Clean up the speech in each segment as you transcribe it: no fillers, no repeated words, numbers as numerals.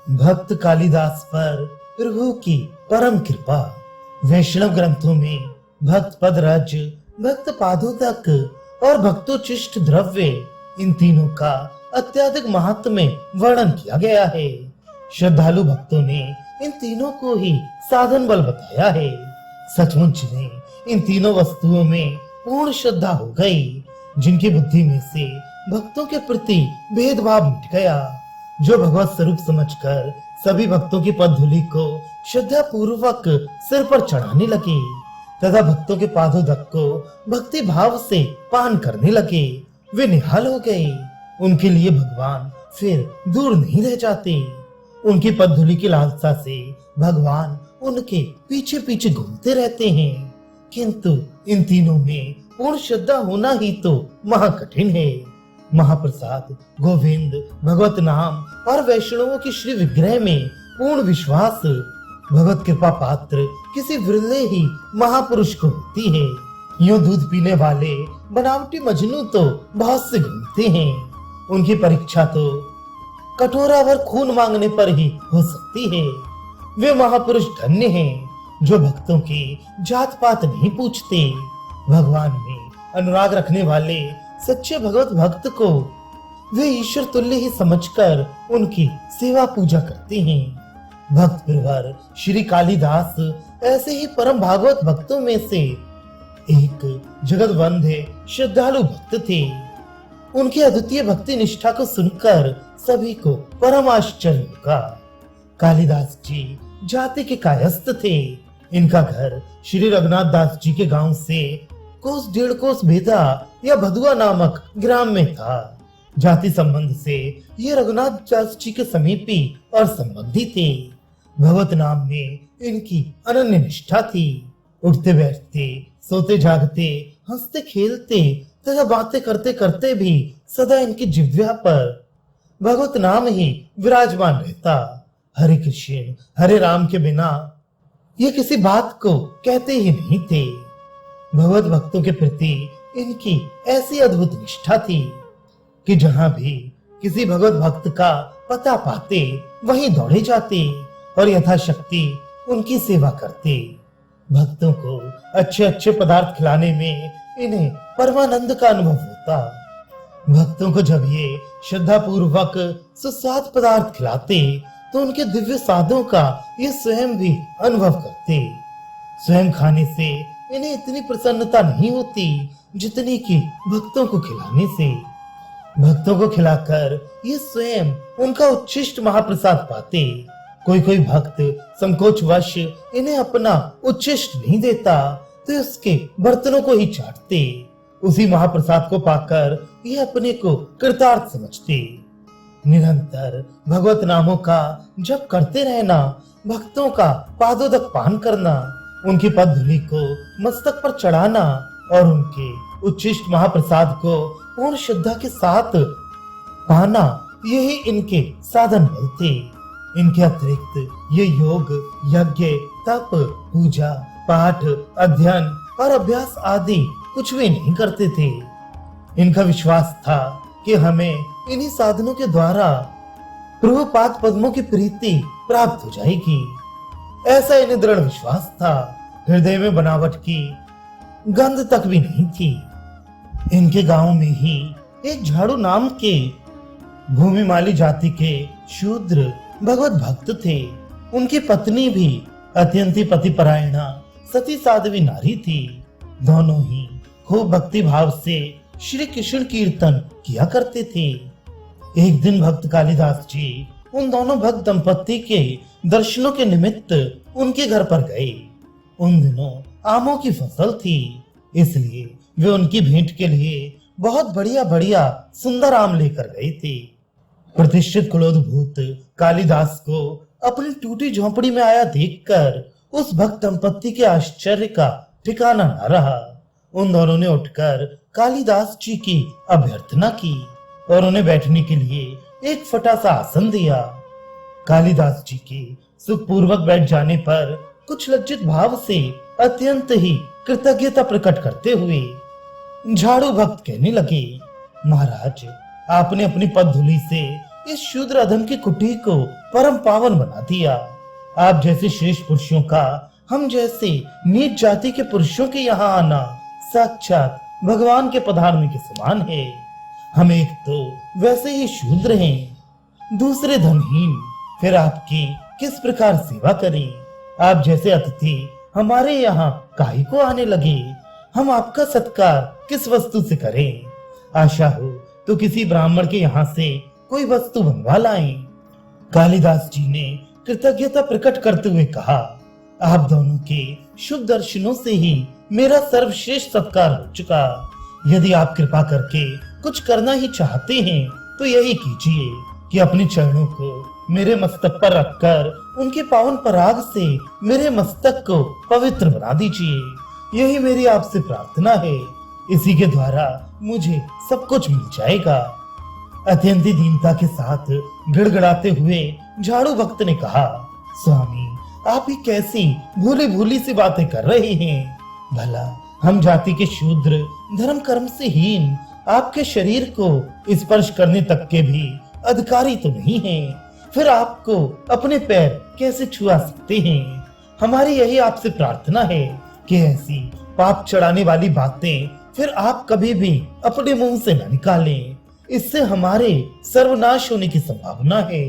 भक्त कालिदास पर प्रभु की परम कृपा। वैष्णव ग्रंथों में भक्त पद रज, भक्त पादोदक और भक्तोचिष्ट द्रव्य, इन तीनों का अत्यधिक महात्म्य वर्णन किया गया है। श्रद्धालु भक्तों ने इन तीनों को ही साधन बल बताया है। सचमुच में इन तीनों वस्तुओं में पूर्ण श्रद्धा हो गई, जिनकी बुद्धि में से भक्तों के प्रति भेदभाव मिट गया। जो भगवत स्वरूप समझकर सभी भक्तों की पदधूलि को श्रद्धा पूर्वक सिर पर चढ़ाने लगे तथा भक्तों के पादोदक को भक्ति भाव से पान करने लगे, वे निहाल हो गए। उनके लिए भगवान फिर दूर नहीं रह जाते। उनकी पदधूलि की लालसा से भगवान उनके पीछे पीछे घूमते रहते हैं। किंतु इन तीनों में पूर्ण श्रद्धा होना ही तो महाकठिन है। महाप्रसाद, गोविंद, भगवत नाम और वैष्णवों की श्री विग्रह में पूर्ण विश्वास भगवत कृपा पात्र किसी विरले ही महापुरुष को होती है। यूं दूध पीने वाले बनावटी मजनू तो बहुत से घूमते हैं। उनकी परीक्षा तो कटोरावर खून मांगने पर ही हो सकती है। वे महापुरुष धन्य हैं जो भक्तों की जात पात नहीं पूछते। भगवान में अनुराग रखने वाले सच्चे भगवत भक्त को वे ईश्वर तुल्य ही समझकर उनकी सेवा पूजा करते हैं। भक्त प्रवर श्री कालिदास ऐसे ही परम भागवत भक्तों में से एक जगत वंद्य श्रद्धालु भक्त थे। उनकी अद्वितीय भक्ति निष्ठा को सुनकर सभी को परम आश्चर्य होगा। कालिदास जी जाति के कायस्थ थे। इनका घर श्री रघुनाथ दास जी के गांव से कोस 1.5 कोस भेदा या भदुआ नामक ग्राम में था। जाति संबंध से ये रघुनाथ दास जी के समीपी और संबंधी थे। भगवत नाम में इनकी अनन्य निष्ठा थी। उठते बैठते, सोते जागते, हंसते खेलते तथा बातें करते करते भी सदा इनकी जिह्वा पर भगवत नाम ही विराजमान रहता। हरे कृष्ण हरे राम के बिना ये किसी बात को कहते ही नहीं थे। भगवत भक्तों के प्रति इनकी ऐसी अद्भुत निष्ठा थी कि जहां भी किसी भगवत भक्त का पता पाते वहीं दौड़े जाते और यथाशक्ति उनकी सेवा करते। भक्तों को अच्छे अच्छे पदार्थ खिलाने में इन्हें परमानंद का अनुभव होता। भक्तों को जब ये श्रद्धा पूर्वक सुस्वाद पदार्थ खिलाते तो उनके दिव्य स्वादों का ये स्वयं भी अनुभव करते। स्वयं खाने से इन्हें इतनी प्रसन्नता नहीं होती जितनी कि भक्तों को खिलाने से। भक्तों को खिलाकर ये स्वयं उनका उच्छिष्ट महाप्रसाद पाते। कोई कोई भक्त संकोचवश इन्हें अपना उच्छिष्ट नहीं देता तो उसके बर्तनों को ही चाटते। उसी महाप्रसाद को पाकर ये अपने को कृतार्थ समझते। निरंतर भगवत नामों का जप करते रहना, भक्तों का पादोदक पान करना, उनकी पदधूलि को मस्तक पर चढ़ाना और उनके उच्छिष्ट महाप्रसाद को पूर्ण श्रद्धा के साथ पाना, यही इनके साधन बल थे। इनके अतिरिक्त ये योग, यज्ञ, तप, पूजा, पाठ, अध्ययन और अभ्यास आदि कुछ भी नहीं करते थे। इनका विश्वास था कि हमें इन्हीं साधनों के द्वारा प्रभु पाद पद्मों की प्रीति प्राप्त हो जाएगी। ऐसा इन्हें दृढ़ विश्वास था। हृदय में बनावट की गंध तक भी नहीं थी। इनके गांव में ही एक झाड़ू नाम के भूमिमाली जाति के शूद्र भगवत भक्त थे। उनकी पत्नी भी अत्यंत पतिपरायणा सती साध्वी नारी थी। दोनों ही खूब भक्ति भाव से श्री कृष्ण कीर्तन किया करते थे। एक दिन भक्त कालिदास जी उन दोनों भक्त दंपत्ति के दर्शनों के निमित्त उनके घर पर गए। उन दिनों आमों की फसल थी, इसलिए वे उनकी भेंट के लिए बहुत बढ़िया बढ़िया सुंदर आम लेकर गए थे। प्रतिष्ठित कुलोद्भूत कालिदास को अपनी टूटी झोंपड़ी में आया देखकर उस भक्त दंपत्ति के आश्चर्य का ठिकाना न रहा। उन दोनों ने उठकर कालिदास जी की अभ्यर्थना की और उन्हें बैठने के लिए एक फटा सा आसन दिया। कालिदास जी के सुखपूर्वक बैठ जाने पर कुछ लज्जित भाव से अत्यंत ही कृतज्ञता प्रकट करते हुए झाड़ू भक्त कहने लगे, महाराज, आपने अपनी पदधूलि से इस शूद्र अधम की कुटी को परम पावन बना दिया। आप जैसे श्रेष्ठ पुरुषों का हम जैसे नीच जाति के पुरुषों के यहाँ आना साक्षात भगवान के पधारने के समान है। हम एक तो वैसे ही शूद्र हैं, दूसरे धनहीन, फिर आपकी किस प्रकार सेवा करें? आप जैसे अतिथि हमारे यहाँ काहे को आने लगे? हम आपका सत्कार किस वस्तु से करें? आशा हो तो किसी ब्राह्मण के यहाँ से कोई वस्तु बनवा लाएं। कालिदास जी ने कृतज्ञता प्रकट करते हुए कहा, आप दोनों के शुभ दर्शनों से ही मेरा सर्वश्रेष्ठ सत्कार हो चुका। यदि आप कृपा करके कुछ करना ही चाहते हैं तो यही कीजिए कि अपने चरणों को मेरे मस्तक पर रखकर उनके पावन पराग से मेरे मस्तक को पवित्र बना दीजिए। यही मेरी आपसे प्रार्थना है। इसी के द्वारा मुझे सब कुछ मिल जाएगा। अत्यंत दीनता के साथ गिड़गिड़ाते हुए झाड़ू भक्त ने कहा, स्वामी आप ही कैसी भूली भूली सी बातें कर रहे हैं? भला हम जाति के शूद्र धर्म कर्म से हीन आपके शरीर को स्पर्श करने तक के भी अधिकारी तो नहीं हैं। फिर आपको अपने पैर कैसे छुआ सकते हैं? हमारी यही आपसे प्रार्थना है कि ऐसी पाप चढ़ाने वाली बातें फिर आप कभी भी अपने मुंह से न निकालें। इससे हमारे सर्वनाश होने की संभावना है।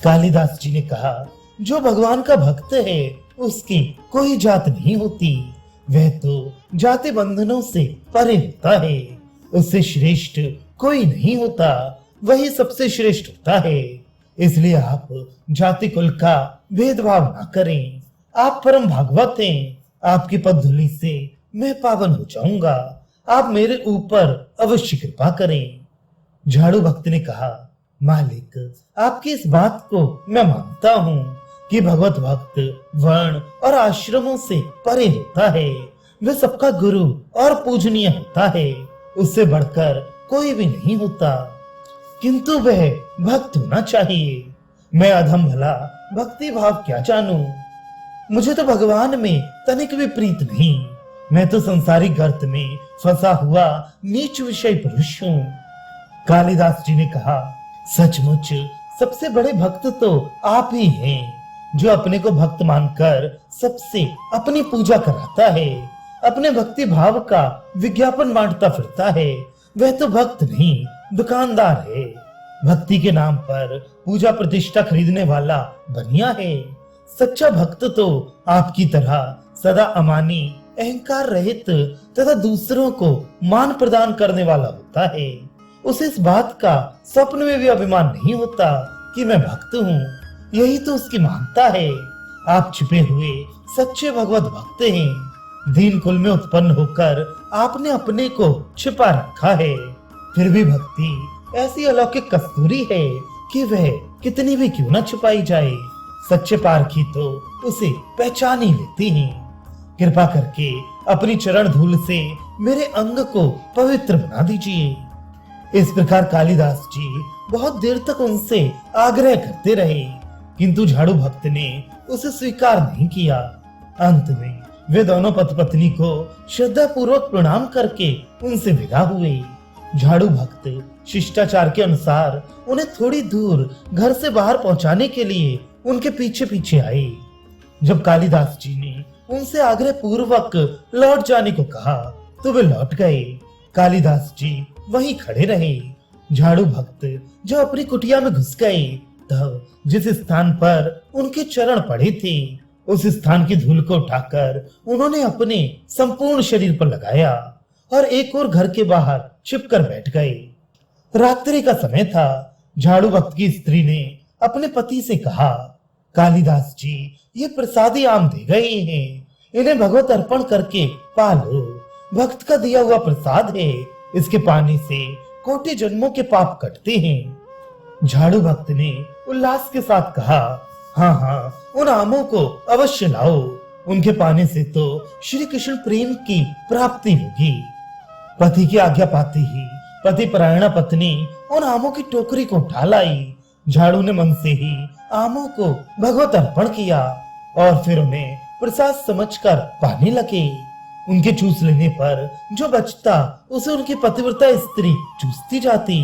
कालिदास जी ने कहा, जो भगवान का भक्त है उसकी कोई जात नहीं होती। वह तो जाति बंधनों से परे होता है। उससे श्रेष्ठ कोई नहीं होता, वही सबसे श्रेष्ठ होता है। इसलिए आप जाति कुल का भेदभाव ना करें। आप परम भागवत हैं। आपकी पदधूलि से मैं पावन हो जाऊंगा। आप मेरे ऊपर अवश्य कृपा करें। झाड़ू भक्त ने कहा, मालिक आपकी इस बात को मैं मानता हूँ कि भगवत भक्त वर्ण और आश्रमों से परे होता है। वह सबका गुरु और पूजनीय होता है। उससे बढ़कर कोई भी नहीं होता, किंतु वह भक्त होना चाहिए। मैं अधम भला भक्ति भाव क्या जानूं? मुझे तो भगवान में तनिक भी प्रीत नहीं। मैं तो संसारी गर्त में फंसा हुआ नीच विषय पुरुष हूँ। कालिदास जी ने कहा, सचमुच सबसे बड़े भक्त तो आप ही हैं, जो अपने को भक्त मानकर सबसे अपनी पूजा कराता है, अपने भक्ति भाव का विज्ञापन बांटता फिरता है। वह तो भक्त नहीं दुकानदार है। भक्ति के नाम पर पूजा प्रतिष्ठा खरीदने वाला बनिया है। सच्चा भक्त तो आपकी तरह सदा अमानी, अहंकार रहित तथा दूसरों को मान प्रदान करने वाला होता है। उसे इस बात का स्वप्न में भी अभिमान नहीं होता कि मैं भक्त हूँ। यही तो उसकी महानता है। आप छिपे हुए सच्चे भगवत भक्त हैं। दीन कुल में उत्पन्न होकर आपने अपने को छिपा रखा है। फिर भी भक्ति ऐसी अलौकिक कस्तूरी है कि वह कितनी भी क्यों न छुपाई जाए, सच्चे पारखी तो उसे पहचान ही लेती हैं। कृपा करके अपनी चरण धूल से मेरे अंग को पवित्र बना दीजिए। इस प्रकार कालिदास जी बहुत देर तक उनसे आग्रह करते रहे, किंतु झाड़ू भक्त ने उसे स्वीकार नहीं किया। अंत में वे दोनों पति पत्नी को श्रद्धा पूर्वक प्रणाम करके उनसे विदा हुए। झाड़ू भक्त शिष्टाचार के अनुसार उन्हें थोड़ी दूर घर से बाहर पहुंचाने के लिए उनके पीछे पीछे आए। जब कालिदास जी ने उनसे आग्रह पूर्वक लौट जाने को कहा तो वे लौट गए। कालिदास जी वहीं खड़े रहे। झाड़ू भक्त जब अपनी कुटिया में घुस गए तब जिस स्थान पर उनके चरण पड़े थे उस स्थान की धूल को उठाकर उन्होंने अपने संपूर्ण शरीर पर लगाया और एक और घर के बाहर छिपकर बैठ गए। रात्रि का समय था। झाड़ू भक्त की स्त्री ने अपने पति से कहा, कालिदास जी ये प्रसादी आम दे गए हैं, इन्हें भगवत अर्पण करके पालो। भक्त का दिया हुआ प्रसाद है, इसके पानी से कोटि जन्मों के पाप कटते हैं। झाड़ू भक्त ने उल्लास के साथ कहा, हाँ हाँ उन आमों को अवश्य लाओ, उनके पाने से तो श्री कृष्ण प्रेम की प्राप्ति होगी। पति की आज्ञा पाते ही पति परायणा पत्नी उन आमों की टोकरी को उठा लाई। झाड़ू ने मन से ही आमों को भगवत अर्पण किया और फिर उन्हें प्रसाद समझकर पाने लगे। उनके चूस लेने पर जो बचता उसे उनकी पतिव्रता स्त्री चूसती जाती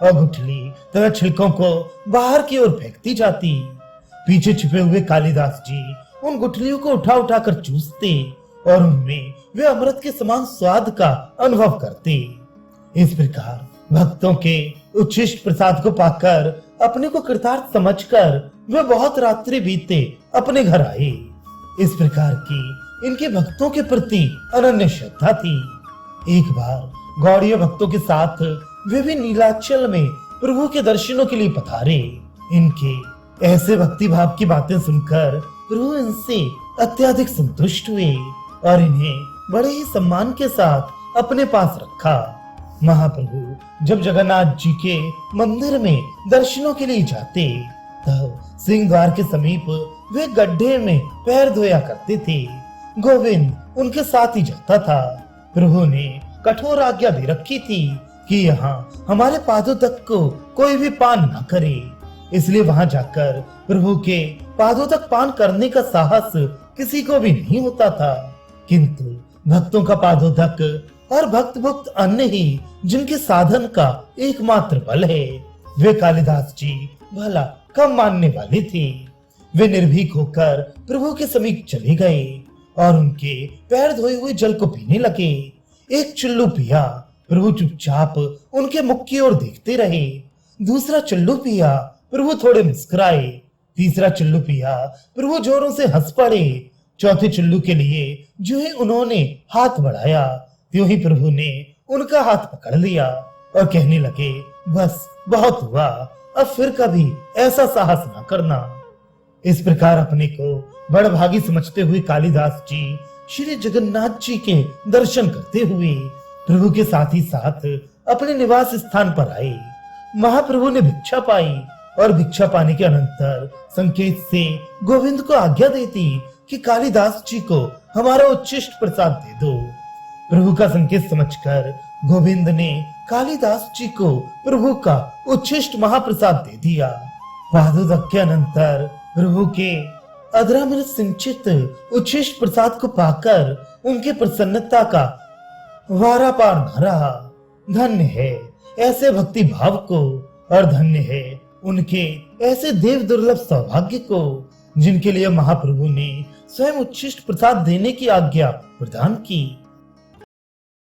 और गुठली तथा छिलकों को बाहर की ओर फेंकती जाती। पीछे छिपे हुए कालिदास जी उन गुठलियों को उठा उठा कर चूसते और उनमें वे अमृत के समान स्वाद का अनुभव करते। इस प्रकार भक्तों के उच्छिष्ट प्रसाद को पाकर अपने को कृतार्थ समझकर वे बहुत रात्रि बीते अपने घर आए। इस प्रकार की इनके भक्तों के प्रति अनन्य श्रद्धा थी। एक बार गौड़ीय भक्तों के साथ वे भी नीलाचल में प्रभु के दर्शनों के लिए पधारे। इनके ऐसे भक्ति भाव की बातें सुनकर प्रभु इनसे अत्यधिक संतुष्ट हुए और इन्हें बड़े ही सम्मान के साथ अपने पास रखा। महाप्रभु जब जगन्नाथ जी के मंदिर में दर्शनों के लिए जाते तब सिंह द्वार के समीप वे गड्ढे में पैर धोया करते थे। गोविंद उनके साथ ही जाता था। प्रभु ने कठोर आज्ञा दे रखी थी कि यहाँ हमारे पादों तक को कोई भी पान न करे, इसलिए वहां जाकर प्रभु के पादों तक पान करने का साहस किसी को भी नहीं होता था। किंतु भक्तों का पादों तक और भक्त भक्त अन्य ही जिनके साधन का एकमात्र बल है, वे कालिदास जी भला कम मानने वाले थे। वे निर्भीक होकर प्रभु के समीप चले गए और उनके पैर धोए हुए जल को पीने लगे। एक चुल्लू पिया, प्रभु चुपचाप उनके मुख की ओर देखते रहे। दूसरा चुल्लू पिया, प्रभु थोड़े मुस्कुराए। तीसरा चुल्लू पिया, प्रभु जोरों से हंस पड़े। चौथे चुल्लू के लिए जो ही उन्होंने हाथ बढ़ाया त्यों ही प्रभु ने उनका हाथ पकड़ लिया और कहने लगे, बस बहुत हुआ, अब फिर कभी ऐसा साहस न करना। इस प्रकार अपने को बड़भागी समझते हुए कालिदास जी श्री जगन्नाथ जी के दर्शन करते हुए प्रभु के साथ ही साथ अपने निवास स्थान पर आए। महाप्रभु ने भिक्षा पाई और भिक्षा पाने के अनंतर संकेत से गोविंद को आज्ञा देती कि कालिदास जी को हमारा उच्छिष्ट प्रसाद दे दो। प्रभु का संकेत समझकर गोविंद ने कालिदास जी को प्रभु का उच्छिष्ट महाप्रसाद दे दिया। पादोदक के अनंतर प्रभु के अधरामृत सिंचित उच्छिष्ट प्रसाद को पाकर उनके प्रसन्नता का वारा पार न रहा। धन्य है ऐसे भक्ति भाव को और धन्य है उनके ऐसे देव दुर्लभ सौभाग्य को जिनके लिए महाप्रभु ने स्वयं उच्छिष्ट प्रसाद देने की आज्ञा प्रदान की।